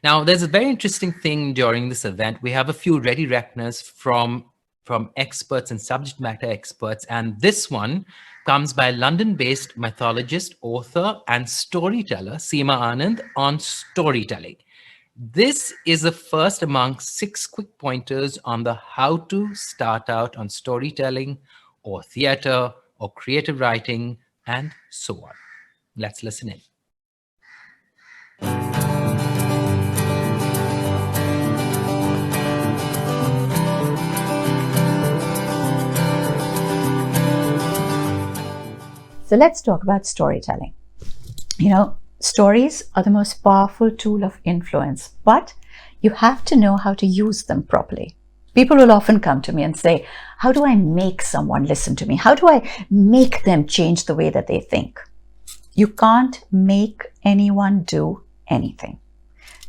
Now, there's a very interesting thing during this event. We have a few ready reckoners from experts and subject matter experts, and this one comes by London-based mythologist, author, and storyteller Seema Anand on storytelling. This is the first among 6 quick pointers on the how to start out on storytelling or theater or creative writing and so on. Let's listen in. So let's talk about storytelling. Stories are the most powerful tool of influence, but you have to know how to use them properly. People will often come to me and say, how do I make someone listen to me? How do I make them change the way that they think? You can't make anyone do anything.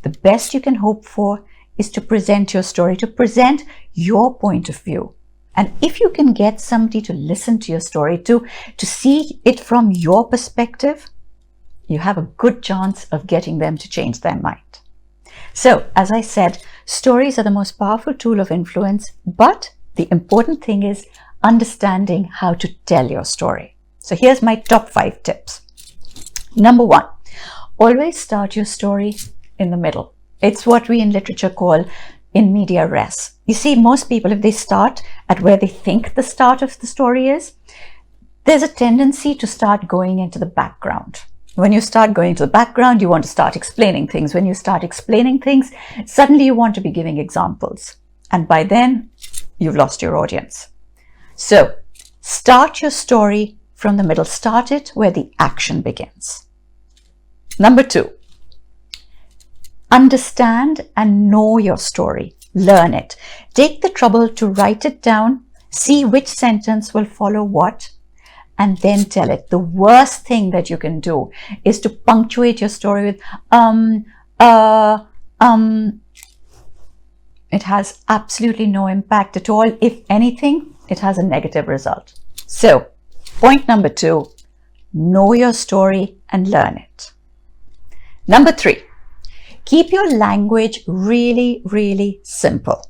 The best you can hope for is to present your story, to present your point of view. And if you can get somebody to listen to your story, to see it from your perspective, you have a good chance of getting them to change their mind. So, as I said, stories are the most powerful tool of influence, but the important thing is understanding how to tell your story. So here's my top 5 tips. Number 1, always start your story in the middle. It's what we in literature call in media res. You see, most people, if they start at where they think the start of the story is, there's a tendency to start going into the background. When you start going to the background, you want to start explaining things. When you start explaining things, suddenly you want to be giving examples. And by then, you've lost your audience. So, start your story from the middle. Start it where the action begins. Number 2, understand and know your story. Learn it. Take the trouble to write it down, see which sentence will follow what, and then tell it. The worst thing that you can do is to punctuate your story with It has absolutely no impact at all. If anything, it has a negative result. So, point number 2, know your story and learn it. Number 3, keep your language really, really simple.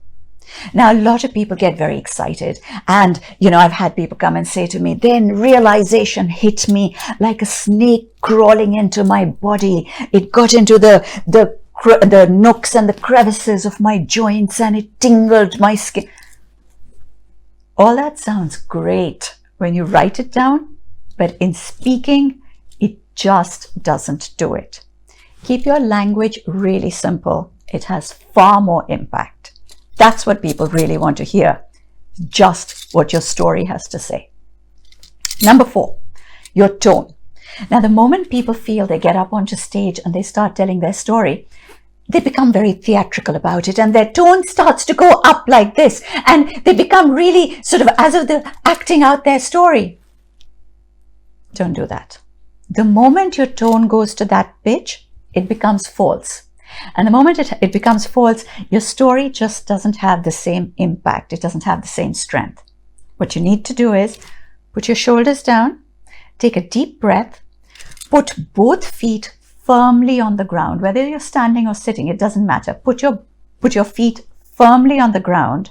Now, a lot of people get very excited, and I've had people come and say to me, then realization hit me like a snake crawling into my body. It got into the nooks and the crevices of my joints, and it tingled my skin. All that sounds great when you write it down, but in speaking, it just doesn't do it. Keep your language really simple. It has far more impact. That's what people really want to hear, just what your story has to say. Number 4, your tone. Now, the moment people feel they get up onto stage and they start telling their story, they become very theatrical about it, and their tone starts to go up like this, and they become really sort of as if they're acting out their story. Don't do that. The moment your tone goes to that pitch, it becomes false. And the moment it becomes false, your story just doesn't have the same impact. It doesn't have the same strength. What you need to do is put your shoulders down, take a deep breath, put both feet firmly on the ground. Whether you're standing or sitting, it doesn't matter. Put your feet firmly on the ground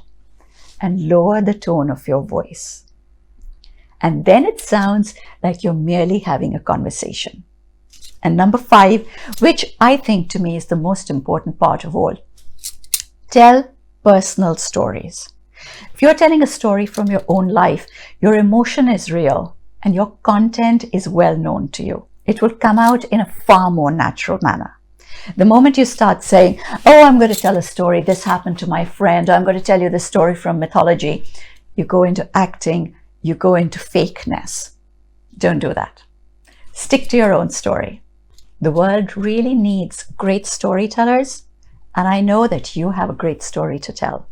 and lower the tone of your voice. And then it sounds like you're merely having a conversation. And number 5, which I think to me is the most important part of all, tell personal stories. If you're telling a story from your own life, your emotion is real and your content is well known to you. It will come out in a far more natural manner. The moment you start saying, oh, I'm going to tell a story, this happened to my friend, or I'm going to tell you this story from mythology, you go into acting, you go into fakeness. Don't do that. Stick to your own story. The world really needs great storytellers, and I know that you have a great story to tell.